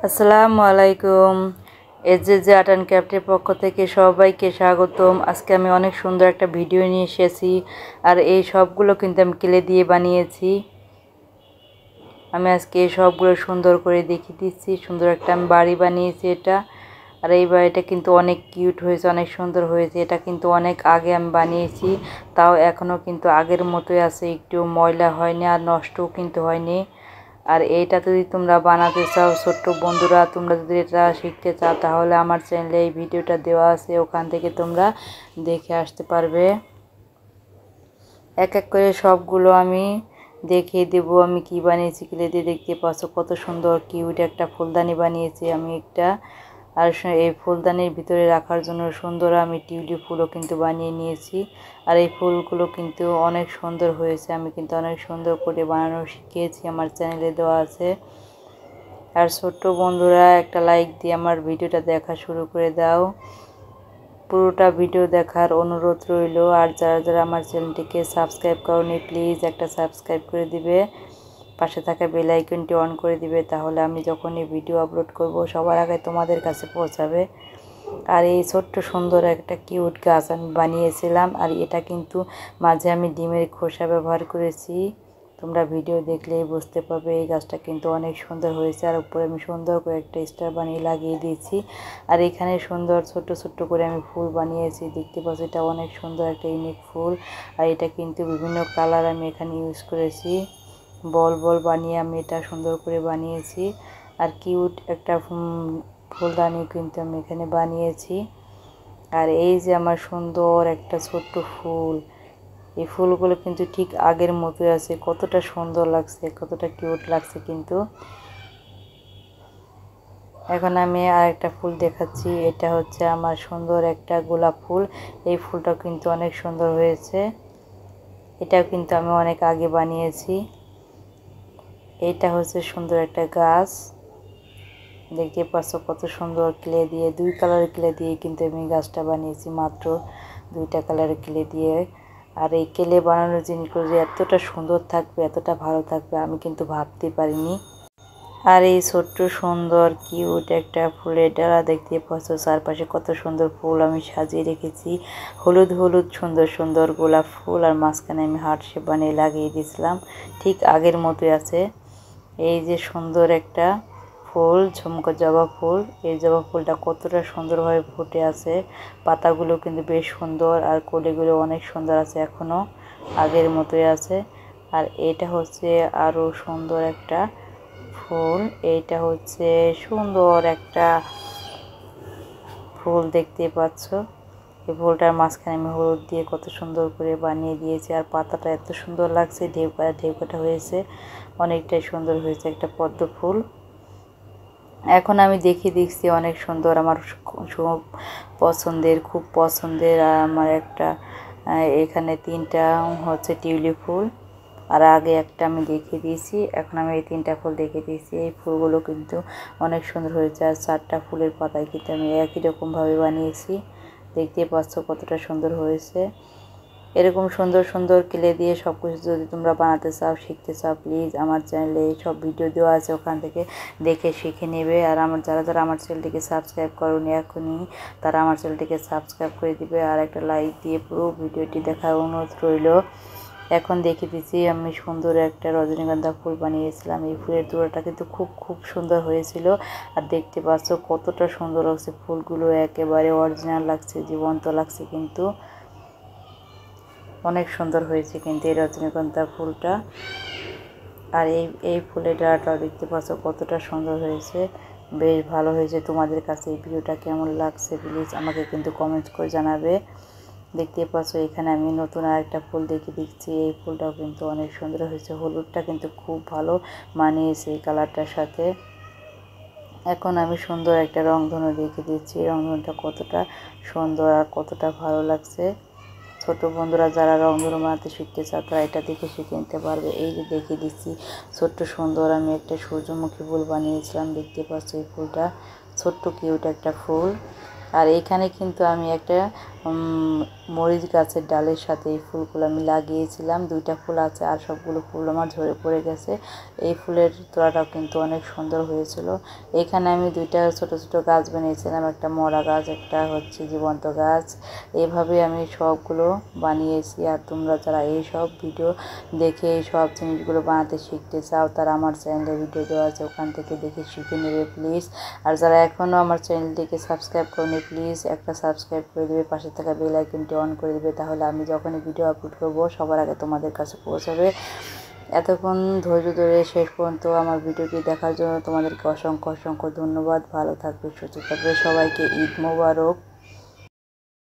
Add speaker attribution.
Speaker 1: আসসালামু আলাইকুম। এজে আর্ট অ্যান্ড ক্রাফটের পক্ষ থেকে সবাইকে স্বাগতম। আজকে আমি অনেক সুন্দর একটা ভিডিও নিয়ে এসেছি। আর এই সবগুলো কিন্তু আমি ক্লে দিয়ে বানিয়েছি। আমি আজকে এই সবগুলো সুন্দর করে দেখিয়ে দিচ্ছি। সুন্দর একটা আমি বাড়ি বানিয়েছি এটা। আর এই বাড়িটা কিন্তু অনেক কিউট হয়েছে, অনেক সুন্দর হয়েছে। এটা কিন্তু অনেক আগে আমি বানিয়েছি, তাও এখনও কিন্তু আগের মতোই আছে, একটু ময়লা হয়নি আর নষ্টও কিন্তু হয়নি। আর এইটা যদি তোমরা বানাতে চাও ছোট্ট বন্ধুরা, তোমরা যদি এটা শিখতে চাও তাহলে আমার চ্যানেলে এই ভিডিওটা দেওয়া আছে, ওখান থেকে তোমরা দেখে আসতে পারবে। এক এক করে সবগুলো আমি দেখিয়ে দেবো আমি কি বানিয়েছি। ক্লে দিয়ে দেখতে পাচ্ছ কত সুন্দর কিউট একটা ফুলদানি বানিয়েছি আমি একটা। আর এই ফুলদানির ভিতরে রাখার জন্য সুন্দর আমি টিউলিপ ফুলও কিন্তু বানিয়ে নিয়েছি। আর এই ফুলগুলো কিন্তু অনেক সুন্দর হয়েছে, আমি কিন্তু অনেক সুন্দর করে বানানো শিখিয়েছি, আমার চ্যানেলে দেওয়া আছে। আর ছোট্ট বন্ধুরা একটা লাইক দিয়ে আমার ভিডিওটা দেখা শুরু করে দাও। পুরোটা ভিডিও দেখার অনুরোধ রইল। আর যারা যারা আমার চ্যানেলটিকে সাবস্ক্রাইব করনি প্লিজ একটা সাবস্ক্রাইব করে দিবে, পাশে থাকা বেল আইকনটি অন করে দিবে, তাহলে আমি যখনই ভিডিও আপলোড করব সবার আগে তোমাদের কাছে পৌঁছাবে। আর এই ছোট্ট সুন্দর একটা কিউট গাছ আমি বানিয়েছিলাম। আর এটা কিন্তু মাঝে আমি ডিমের খোসা ব্যবহার করেছি, তোমরা ভিডিও দেখলেই বুঝতে পারবে। এই গাছটা কিন্তু অনেক সুন্দর হয়েছে। আর উপরে আমি সুন্দর করে একটা স্টার বানিয়ে লাগিয়ে দিয়েছি। আর এখানে সুন্দর ছোট্ট ছোট্ট করে আমি ফুল বানিয়েছি, দেখতে পাচ্ছি এটা অনেক সুন্দর একটা ইউনিক ফুল। আর এটা কিন্তু বিভিন্ন কালার আমি এখানে ইউজ করেছি, বল বল বানিয়ে আমি এটা সুন্দর করে বানিয়েছি। আর কিউট একটা ফুলদানি কিন্তু আমি এখানে বানিয়েছি। আর এই যে আমার সুন্দর একটা ছোট্ট ফুল, এই ফুলগুলো কিন্তু ঠিক আগের মতোই আছে, কতটা সুন্দর লাগছে, কতটা কিউট লাগছে কিন্তু। এখন আমি আর একটা ফুল দেখাচ্ছি, এটা হচ্ছে আমার সুন্দর একটা গোলাপ ফুল। এই ফুলটাও কিন্তু অনেক সুন্দর হয়েছে, এটাও কিন্তু আমি অনেক আগে বানিয়েছি। এটা হচ্ছে সুন্দর একটা গাছ, দেখতে পাচ্ছ কত সুন্দর ক্লে দিয়ে, দুই কালারের ক্লে দিয়ে কিন্তু আমি গাছটা বানিয়েছি, মাত্র দুইটা কালারের ক্লে দিয়ে। আর এই ক্লে বানানোর জিনিসগুলো যে এতটা সুন্দর থাকবে, এতটা ভালো থাকবে আমি কিন্তু ভাবতে পারিনি। আর এই ছোট্ট সুন্দর কিউট একটা ফুলের ডালা দেখতে পাচ্ছ, চারপাশে কত সুন্দর ফুল আমি সাজিয়ে রেখেছি, হলুদ হলুদ সুন্দর সুন্দর গোলাপ ফুল। আর মাঝখানে আমি হার্ট শেপ বানিয়ে লাগিয়ে দিয়েছিলাম, ঠিক আগের মতোই আছে। এই যে সুন্দর একটা ফুল, ঝুমকো জবা ফুল, এই জবা ফুলটা কতটা সুন্দরভাবে ফুটে আছে, পাতাগুলো কিন্তু বেশ সুন্দর, আর কলিগুলো অনেক সুন্দর আছে, এখনও আগের মতোই আছে। আর এটা হচ্ছে আরও সুন্দর একটা ফুল, এইটা হচ্ছে সুন্দর একটা ফুল দেখতে পাচ্ছ। এই ফুলটার মাঝখানে আমি হলুদ দিয়ে কত সুন্দর করে বানিয়ে দিয়েছি। আর পাতাটা এত সুন্দর লাগছে, ঢেউকাটা হয়েছে, অনেকটাই সুন্দর হয়েছে একটা পদ্ম ফুল। এখন আমি দেখছি অনেক সুন্দর, আমার খুব পছন্দের। আর আমার একটা এখানে তিনটা হচ্ছে টিউলিপ ফুল, আর আগে একটা আমি দেখিয়ে দিয়েছি, এখন আমি এই তিনটা ফুল দেখিয়ে দিয়েছি। এই ফুলগুলো কিন্তু অনেক সুন্দর হয়েছে। আর চারটা ফুলের পাতায় কিন্তু আমি একই রকমভাবে বানিয়েছি, দেখতে পাচ্ছ কতটা সুন্দর হয়েছে। এরকম সুন্দর সুন্দর ক্লে দিয়ে সব কিছু যদি তোমরা বানাতে চাও, শিখতে চাও, প্লিজ আমার চ্যানেলে এই সব ভিডিও দেওয়া আছে, ওখান থেকে দেখে শিখে নেবে। আর আমার যারা যারা আমার চ্যানেলটিকে সাবস্ক্রাইব করোনি এখনই, তারা আমার চ্যানেলটিকে সাবস্ক্রাইব করে দিবে, আর একটা লাইক দিয়ে পুরো ভিডিওটি দেখার অনুরোধ রইল। এখন দেখিয়ে দিচ্ছি আমি সুন্দর একটা রজনীগন্ধা ফুল বানিয়েছিলাম, এই ফুলের তোড়াটা কিন্তু খুব খুব সুন্দর হয়েছিল। আর দেখতে পাচ্ছ কতটা সুন্দর লাগছে, ফুলগুলো একেবারে অরিজিনাল লাগছে, জীবন্ত লাগছে, কিন্তু অনেক সুন্দর হয়েছে কিন্তু এই রজনীগন্ধা ফুলটা। আর এই ফুলের ডাঁটাও দেখতে পাচ্ছ কতটা সুন্দর হয়েছে, বেশ ভালো হয়েছে। তোমাদের কাছে এই ভিডিওটা কেমন লাগছে প্লিজ আমাকে কিন্তু কমেন্টস করে জানাবে। দেখতে পাচ্ছ এখানে আমি নতুন আরেকটা ফুল দেখে দিচ্ছি, এই ফুলটাও কিন্তু অনেক সুন্দর হয়েছে, হলুদটা কিন্তু খুব ভালো মানিয়েছে এই কালারটার সাথে। এখন আমি সুন্দর একটা রংধনু দেখে দিচ্ছি, রংধনুটা কতটা সুন্দর আর কতটা ভালো লাগছে। ছোট বন্ধুরা যারা রংধনু বানাতে শিখতে চাও তারা এটা দেখে শিখে নিতে পারবে। এই যে দেখিয়ে দিচ্ছি ছোট্ট সুন্দর আমি একটা সূর্যমুখী ফুল বানিয়েছিলাম, দেখতে পাচ্ছ এই ফুলটা ছোট্ট কিউট একটা ফুল। আর এইখানে কিন্তু আমি একটা মরিচ গাছের ডালের সাথে এই ফুলগুলো আমি লাগিয়েছিলাম। 2টা ফুল আছে আর সবগুলো ফুল আমার ঝরে পড়ে গেছে। এই ফুলের তোড়াটাও কিন্তু অনেক সুন্দর হয়েছিল। এখানে আমি 2টা ছোট ছোট গাছ বানিয়েছিলাম, একটা মরা গাছ, একটা হচ্ছে জীবন্ত গাছ। এইভাবে আমি সবগুলো বানিয়েছি। আর তোমরা যারা এই সব ভিডিও দেখে এই সব জিনিসগুলো বানাতে শিখতে চাও তারা আমার চ্যানেলে ভিডিও দেওয়া আছে, ওখান থেকে দেখে শিখে নেবে প্লিজ। আর যারা এখনও আমার চ্যানেলটিকে সাবস্ক্রাইব করেনি প্লিজ একটা সাবস্ক্রাইব করে দেবে, পাশে থাকা বেল আইকনটি অন করে দেবে, তাহলে আমি যখনই ভিডিও আপলোড করব সবার আগে তোমাদের কাছে পৌঁছাবে। এতক্ষণ ধৈর্য ধরে শেষ পর্যন্ত আমার ভিডিওটি দেখার জন্য তোমাদেরকে অসংখ্য অসংখ্য ধন্যবাদ। ভালো থাকবে, সুস্থ থাকবে, সবাইকে ঈদ মোবারক।